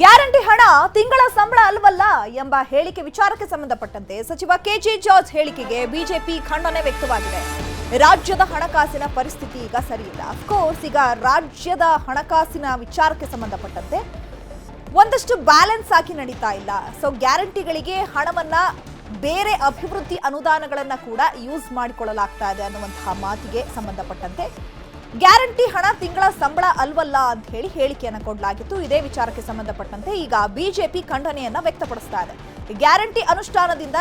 Guarantee ಹಣ ತಿಂಗಳ ಸಂಬಳ ಅಲ್ವಲ್ಲ ಎಂಬ ಹೇಳಿಕೆ ವಿಚಾರಕ್ಕೆ ಸಂಬಂಧಪಟ್ಟಂತೆ ಸಚಿವ ಕೆಜೆ ಜಾರ್ಜ್ ಹೇಳಿಕೆಗೆ ಬಿಜೆಪಿ ಖಂಡನೆ ವ್ಯಕ್ತವಾಗಿದೆ. ರಾಜ್ಯದ ಹಣಕಾಸಿನ ಪರಿಸ್ಥಿತಿ ಈಗ ಸರಿಯಿಲ್ಲ. ಅಫ್ಕೋರ್ಸ್ ಈಗ ರಾಜ್ಯದ ಹಣಕಾಸಿನ ವಿಚಾರಕ್ಕೆ ಸಂಬಂಧಪಟ್ಟಂತೆ ಒಂದಷ್ಟು ಬ್ಯಾಲೆನ್ಸ್ ಆಗಿ ನಡೀತಾ ಇಲ್ಲ. ಸೊ ಗ್ಯಾರಂಟಿಗಳಿಗೆ ಹಣವನ್ನ ಬೇರೆ ಅಭಿವೃದ್ಧಿ ಅನುದಾನಗಳನ್ನ ಕೂಡ ಯೂಸ್ ಮಾಡಿಕೊಳ್ಳಲಾಗ್ತಾ ಇದೆ ಅನ್ನುವಂತಹ ಮಾತಿಗೆ ಸಂಬಂಧಪಟ್ಟಂತೆ ಗ್ಯಾರಂಟಿ ಹಣ ತಿಂಗಳ ಸಂಬಳ ಅಲ್ವಲ್ಲ ಅಂತ ಹೇಳಿ ಹೇಳಿಕೆಯನ್ನು ಕೊಡಲಾಗಿತ್ತು. ಇದೇ ವಿಚಾರಕ್ಕೆ ಸಂಬಂಧಪಟ್ಟಂತೆ ಈಗ ಬಿಜೆಪಿ ಖಂಡನೆಯನ್ನ ವ್ಯಕ್ತಪಡಿಸ್ತಾ ಇದೆ. ಗ್ಯಾರಂಟಿ ಅನುಷ್ಠಾನದಿಂದ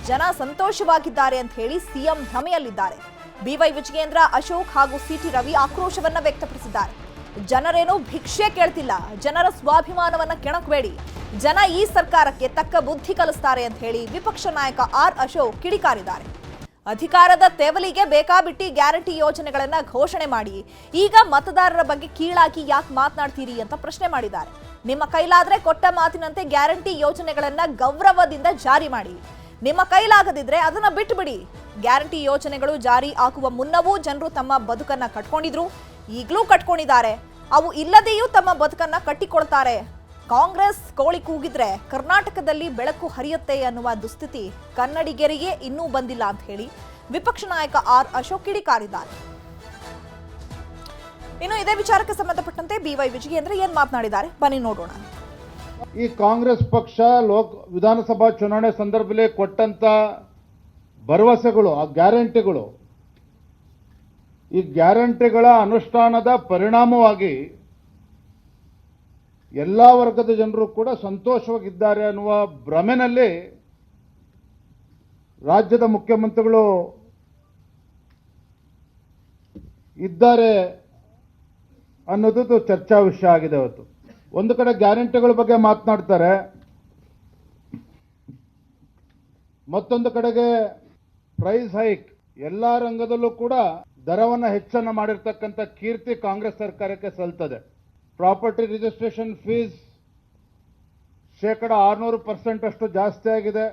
ಜನ ಸಂತೋಷವಾಗಿದ್ದಾರೆ ಅಂತ ಹೇಳಿ ಸಿಎಂ ಭ್ರಮೆಯಲ್ಲಿದ್ದಾರೆ. ಬಿವೈ ವಿಜಯೇಂದ್ರ, ಅಶೋಕ್ ಹಾಗೂ ಸಿಟಿ ರವಿ ಆಕ್ರೋಶವನ್ನ ವ್ಯಕ್ತಪಡಿಸಿದ್ದಾರೆ. ಜನರೇನು ಭಿಕ್ಷೆ ಕೇಳ್ತಿಲ್ಲ, ಜನರ ಸ್ವಾಭಿಮಾನವನ್ನ ಕೆಣಕಬೇಡಿ, ಜನ ಈ ಸರ್ಕಾರಕ್ಕೆ ತಕ್ಕ ಬುದ್ಧಿ ಕಲಿಸ್ತಾರೆ ಅಂತ ಹೇಳಿ ವಿಪಕ್ಷ ನಾಯಕ ಆರ್ ಅಶೋಕ್ ಕಿಡಿಕಾರಿದ್ದಾರೆ. ಅಧಿಕಾರದ ತೆವಲಿಗೆ ಬೇಕಾಬಿಟ್ಟಿ ಗ್ಯಾರಂಟಿ ಯೋಜನೆಗಳನ್ನ ಘೋಷಣೆ ಮಾಡಿ ಈಗ ಮತದಾರರ ಬಗ್ಗೆ ಕೀಳಾಗಿ ಯಾಕೆ ಮಾತನಾಡ್ತೀರಿ ಅಂತ ಪ್ರಶ್ನೆ ಮಾಡಿದ್ದಾರೆ. ನಿಮ್ಮ ಕೈಲಾದ್ರೆ ಕೊಟ್ಟ ಮಾತಿನಂತೆ ಗ್ಯಾರಂಟಿ ಯೋಜನೆಗಳನ್ನ ಗೌರವದಿಂದ ಜಾರಿ ಮಾಡಿ, ನಿಮ್ಮ ಕೈಲಾಗದಿದ್ರೆ ಅದನ್ನ ಬಿಟ್ಟು ಬಿಡಿ. ಗ್ಯಾರಂಟಿ ಯೋಜನೆಗಳು ಜಾರಿ ಆಗುವ ಮುನ್ನವೂ ಜನರು ತಮ್ಮ ಬದುಕನ್ನ ಕಟ್ಕೊಂಡಿದ್ರು, ಈಗಲೂ ಕಟ್ಕೊಂಡಿದ್ದಾರೆ. ಅವು ಇಲ್ಲದೆಯೂ ತಮ್ಮ ಬದುಕನ್ನ ಕಟ್ಟಿಕೊಳ್ತಾರೆ. ಕಾಂಗ್ರೆಸ್ ಕೋಳಿ ಕೂಗಿದ್ರೆ ಕರ್ನಾಟಕದಲ್ಲಿ ಬೆಳಕು ಹರಿಯುತ್ತೆ ಅನ್ನುವ ದುಸ್ಥಿತಿ ಕನ್ನಡಿಗರಿಗೆ ಇನ್ನೂ ಬಂದಿಲ್ಲ ಅಂತ ಹೇಳಿ ವಿಪಕ್ಷ ನಾಯಕ ಆರ್ ಅಶೋಕ್ ಕಿಡಿಕಾರಿದ್ದಾರೆ. ಇನ್ನು ಇದೇ ವಿಚಾರಕ್ಕೆ ಸಂಬಂಧಪಟ್ಟಂತೆ ಬಿವೈ ವಿಜಯೇಂದ್ರ ಏನ್ ಮಾತನಾಡಿದ್ದಾರೆ ಬನ್ನಿ ನೋಡೋಣ. ಈ ಕಾಂಗ್ರೆಸ್ ಪಕ್ಷ ವಿಧಾನಸಭಾ ಚುನಾವಣೆ ಸಂದರ್ಭದಲ್ಲಿ ಕೊಟ್ಟಂತ ಭರವಸೆಗಳು, ಆ ಗ್ಯಾರಂಟಿಗಳು, ಈ ಗ್ಯಾರಂಟಿಗಳ ಅನುಷ್ಠಾನದ ಪರಿಣಾಮವಾಗಿ ಎಲ್ಲ ವರ್ಗದ ಜನರು ಕೂಡ ಸಂತೋಷವಾಗಿದ್ದಾರೆ ಅನ್ನುವ ಭ್ರಮೆನಲ್ಲಿ ರಾಜ್ಯದ ಮುಖ್ಯಮಂತ್ರಿಗಳು ಇದ್ದಾರೆ ಅನ್ನೋದು ಚರ್ಚಾ ವಿಷಯ ಆಗಿದೆ. ಇವತ್ತು ಒಂದು ಕಡೆ ಗ್ಯಾರಂಟಿಗಳ ಬಗ್ಗೆ ಮಾತನಾಡ್ತಾರೆ, ಮತ್ತೊಂದು ಕಡೆಗೆ ಪ್ರೈಸ್ ಹೈಕ್, ಎಲ್ಲ ರಂಗದಲ್ಲೂ ಕೂಡ ದರವನ್ನು ಹೆಚ್ಚನ್ನ ಮಾಡಿರ್ತಕ್ಕಂಥ ಕೀರ್ತಿ ಕಾಂಗ್ರೆಸ್ ಸರ್ಕಾರಕ್ಕೆ ಸಲ್ತದೆ. ಪ್ರಾಪರ್ಟಿ ರಿಜಿಸ್ಟ್ರೇಷನ್ ಫೀಸ್ ಶೇಕಡ 600% ಅಷ್ಟು ಜಾಸ್ತಿ ಆಗಿದೆ.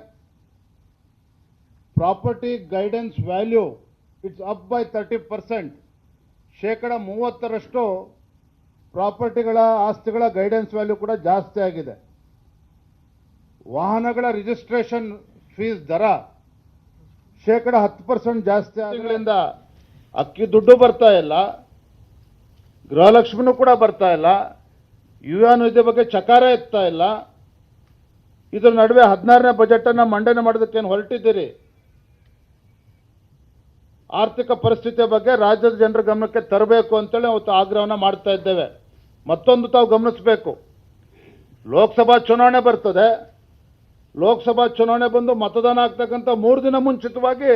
Property guidance value it's up by 30%, ಶೇಕಡ 30ರಷ್ಟು ಪ್ರಾಪರ್ಟಿಗಳ ಆಸ್ತಿಗಳ ಗೈಡೆನ್ಸ್ ವ್ಯಾಲ್ಯೂ ಕೂಡ ಜಾಸ್ತಿ ಆಗಿದೆ. ವಾಹನಗಳ ರಿಜಿಸ್ಟ್ರೇಷನ್ ಫೀಸ್ ದರ ಶೇಕಡ 10% ಜಾಸ್ತಿ ಆದ್ರಿಂದ ಅಕ್ಕಿ ದುಡ್ಡು ಬರ್ತಾ ಇಲ್ಲ, ಗೃಹಲಕ್ಷ್ಮಿನೂ ಕೂಡ ಬರ್ತಾ ಇಲ್ಲ, ಯುವ ನಿಧಿ ಬಗ್ಗೆ ಚಕಾರ ಎತ್ತಾ ಇಲ್ಲ. ಇದರ ನಡುವೆ 16ನೇ ಬಜೆಟ್ ಅನ್ನ ಮಂಡನೆ ಮಾಡೋದಕ್ಕೇನು ಹೊರಟಿದ್ದೀರಿ? ಆರ್ಥಿಕ ಪರಿಸ್ಥಿತಿಯ ಬಗ್ಗೆ ರಾಜ್ಯದ ಜನರ ಗಮನಕ್ಕೆ ತರಬೇಕು ಅಂತೇಳಿ ಅವತ್ತು ಆಗ್ರಹವನ್ನು ಮಾಡ್ತಾ ಇದ್ದೇವೆ. ಮತ್ತೊಂದು ತಾವು ಗಮನಿಸಬೇಕು, ಲೋಕಸಭಾ ಚುನಾವಣೆ ಬರ್ತದೆ. ಲೋಕಸಭಾ ಚುನಾವಣೆ ಬಂದು ಮತದಾನ ಆಗ್ತಕ್ಕಂಥ 3 ದಿನ ಮುಂಚಿತವಾಗಿ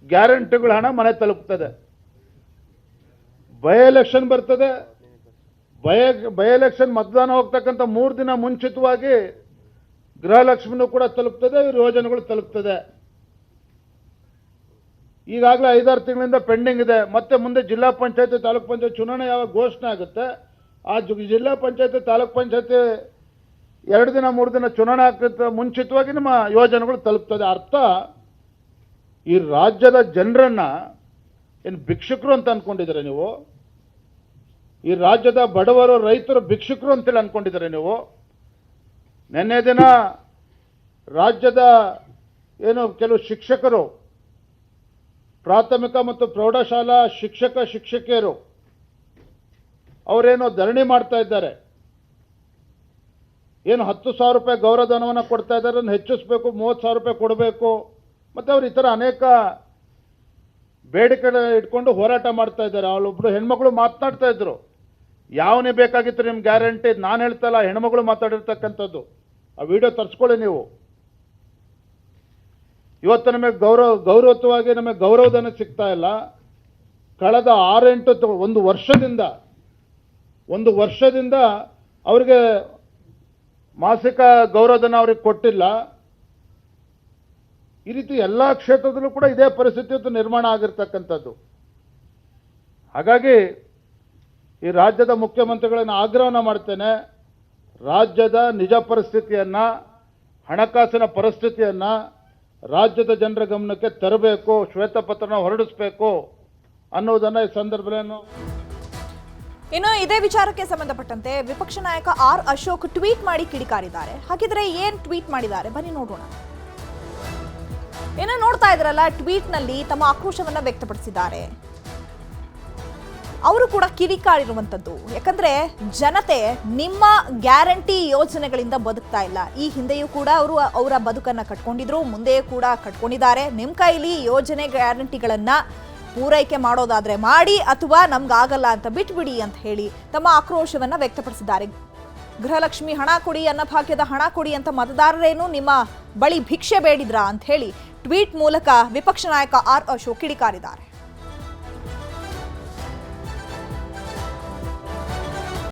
ಗ್ಯಾರಂಟಿಗಳ ಹಣ ಮನೆ ತಲುಪ್ತದೆ. ಬೈ ಎಲೆಕ್ಷನ್ ಬರ್ತದೆ. ಬೈ ಎಲೆಕ್ಷನ್ ಮತದಾನ ಹೋಗ್ತಕ್ಕಂಥ 3 ದಿನ ಮುಂಚಿತವಾಗಿ ಗೃಹಲಕ್ಷ್ಮಿನೂ ಕೂಡ ತಲುಪ್ತದೆ, ಯೋಜನೆಗಳು ತಲುಪ್ತದೆ. ಈಗಾಗಲೇ 5-6 ತಿಂಗಳಿಂದ ಪೆಂಡಿಂಗ್ ಇದೆ. ಮತ್ತೆ ಮುಂದೆ ಜಿಲ್ಲಾ ಪಂಚಾಯತಿ, ತಾಲೂಕ್ ಪಂಚಾಯತ್ ಚುನಾವಣೆ ಯಾವಾಗ ಘೋಷಣೆ ಆಗುತ್ತೆ, ಆ ಜಿಲ್ಲಾ ಪಂಚಾಯತಿ, ತಾಲೂಕ್ ಪಂಚಾಯತಿ 2 ದಿನ 3 ದಿನ ಚುನಾವಣೆ ಆಗ್ತದೆ ಮುಂಚಿತವಾಗಿ ನಮ್ಮ ಯೋಜನೆಗಳು ತಲುಪ್ತದೆ. ಅರ್ಥ, ಈ ರಾಜ್ಯದ ಜನರನ್ನ ಏನು ಭಿಕ್ಷುಕರು ಅಂತ ಅನ್ಕೊಂಡಿದ್ದೀರಾ ನೀವು? ಈ ರಾಜ್ಯದ ಬಡವರು, ರೈತರು ಭಿಕ್ಷುಕರು ಅಂತೇಳಿ ಅನ್ಕೊಂಡಿದ್ದೀರಾ ನೀವು? ನಿನ್ನೆ ದಿನ ರಾಜ್ಯದ ಏನು ಕೆಲವು ಶಿಕ್ಷಕರು, ಪ್ರಾಥಮಿಕ ಮತ್ತು ಪ್ರೌಢಶಾಲಾ ಶಿಕ್ಷಕಿಯರು ಅವರೇನೋ ಧರಣಿ ಮಾಡ್ತಾ ಇದ್ದಾರೆ. ಏನು 10,000 ರೂಪಾಯಿ ಗೌರವಧನವನ್ನು ಕೊಡ್ತಾ ಇದ್ದಾರೆ, ಅದನ್ನು ಹೆಚ್ಚಿಸಬೇಕು, 30,000 ರೂಪಾಯಿ ಕೊಡಬೇಕು. ಮತ್ತು ಅವರು ಈ ಥರ ಅನೇಕ ಬೇಡಿಕೆ ಇಟ್ಕೊಂಡು ಹೋರಾಟ ಮಾಡ್ತಾ ಇದ್ದಾರೆ. ಅವಳೊಬ್ರು ಹೆಣ್ಮಗಳು ಮಾತನಾಡ್ತಾ ಇದ್ರು, ಯಾವನೇ ಬೇಕಾಗಿತ್ತು ನಿಮ್ಮ ಗ್ಯಾರಂಟಿ? ನಾನು ಹೇಳ್ತಾ ಇಲ್ಲ, ಹೆಣ್ಮಗಳು ಮಾತಾಡಿರ್ತಕ್ಕಂಥದ್ದು. ಆ ವಿಡಿಯೋ ತರಿಸ್ಕೊಳ್ಳಿ ನೀವು. ಇವತ್ತು ನಮಗೆ ಗೌರವತ್ವವಾಗಿ ನಮಗೆ ಗೌರವಧನ ಸಿಗ್ತಾ ಇಲ್ಲ. ಕಳೆದ 6-8 ಒಂದು ವರ್ಷದಿಂದ ಅವರಿಗೆ ಮಾಸಿಕ ಗೌರವಧನ ಅವ್ರಿಗೆ ಕೊಟ್ಟಿಲ್ಲ. ಈ ರೀತಿ ಎಲ್ಲ ಕ್ಷೇತ್ರದಲ್ಲೂ ಕೂಡ ಇದೇ ಪರಿಸ್ಥಿತಿ ನಿರ್ಮಾಣ ಆಗಿರ್ತಕ್ಕಂಥದ್ದು. ಹಾಗಾಗಿ ಈ ರಾಜ್ಯದ ಮುಖ್ಯಮಂತ್ರಿಗಳನ್ನು ಆಗ್ರಹವನ್ನು ಮಾಡ್ತೇನೆ, ರಾಜ್ಯದ ನಿಜ ಪರಿಸ್ಥಿತಿಯನ್ನ, ಹಣಕಾಸಿನ ಪರಿಸ್ಥಿತಿಯನ್ನ ರಾಜ್ಯದ ಜನರ ಗಮನಕ್ಕೆ ತರಬೇಕು, ಶ್ವೇತಪತ್ರನ ಹೊರಡಿಸಬೇಕು ಅನ್ನೋದನ್ನ ಈ ಸಂದರ್ಭದಲ್ಲಿ ಇನ್ನು ಇದೇ ವಿಚಾರಕ್ಕೆ ಸಂಬಂಧಪಟ್ಟಂತೆ ವಿಪಕ್ಷ ನಾಯಕ ಆರ್ ಅಶೋಕ್ ಟ್ವೀಟ್ ಮಾಡಿ ಕಿಡಿಕಾರಿದ್ದಾರೆ. ಹಾಗಿದ್ರೆ ಏನ್ ಟ್ವೀಟ್ ಮಾಡಿದ್ದಾರೆ ಬನ್ನಿ ನೋಡೋಣ. ಏನೋ ನೋಡ್ತಾ ಇದ್ರಲ್ಲ, ಟ್ವೀಟ್ ನಲ್ಲಿ ತಮ್ಮ ಆಕ್ರೋಶವನ್ನ ವ್ಯಕ್ತಪಡಿಸಿದ್ದಾರೆ. ಅವರು ಕೂಡ ಕಿಡಿಕಾರಿರುವಂತದ್ದು. ಯಾಕಂದ್ರೆ ಜನತೆ ನಿಮ್ಮ ಗ್ಯಾರಂಟಿ ಯೋಜನೆಗಳಿಂದ ಬದುಕ್ತಾ ಇಲ್ಲ. ಈ ಹಿಂದೆಯೂ ಕೂಡ ಅವರು ಅವರ ಬದುಕನ್ನ ಕಟ್ಕೊಂಡಿದ್ರು, ಮುಂದೆಯೂ ಕೂಡ ಕಟ್ಕೊಂಡಿದ್ದಾರೆ. ನಿಮ್ ಕೈಲಿ ಯೋಜನೆ ಗ್ಯಾರಂಟಿಗಳನ್ನ ಪೂರೈಕೆ ಮಾಡೋದಾದ್ರೆ ಮಾಡಿ, ಅಥವಾ ನಮ್ಗಾಗಲ್ಲ ಅಂತ ಬಿಟ್ಬಿಡಿ ಅಂತ ಹೇಳಿ ತಮ್ಮ ಆಕ್ರೋಶವನ್ನ ವ್ಯಕ್ತಪಡಿಸಿದ್ದಾರೆ. ಗೃಹಲಕ್ಷ್ಮಿ ಹಣ ಕೊಡಿ, ಅನ್ನಭಾಗ್ಯದ ಹಣ ಕೊಡಿ ಅಂತ ಮತದಾರರೇನು ನಿಮ್ಮ ಬಳಿ ಭಿಕ್ಷೆ ಬೇಡಿದ್ರಾ ಅಂತ ಹೇಳಿ ಟ್ವೀಟ್ ಮೂಲಕ ವಿಪಕ್ಷ ನಾಯಕ ಆರ್ ಅಶೋಕ್ ಕಿಡಿಕಾರಿದ್ದಾರೆ.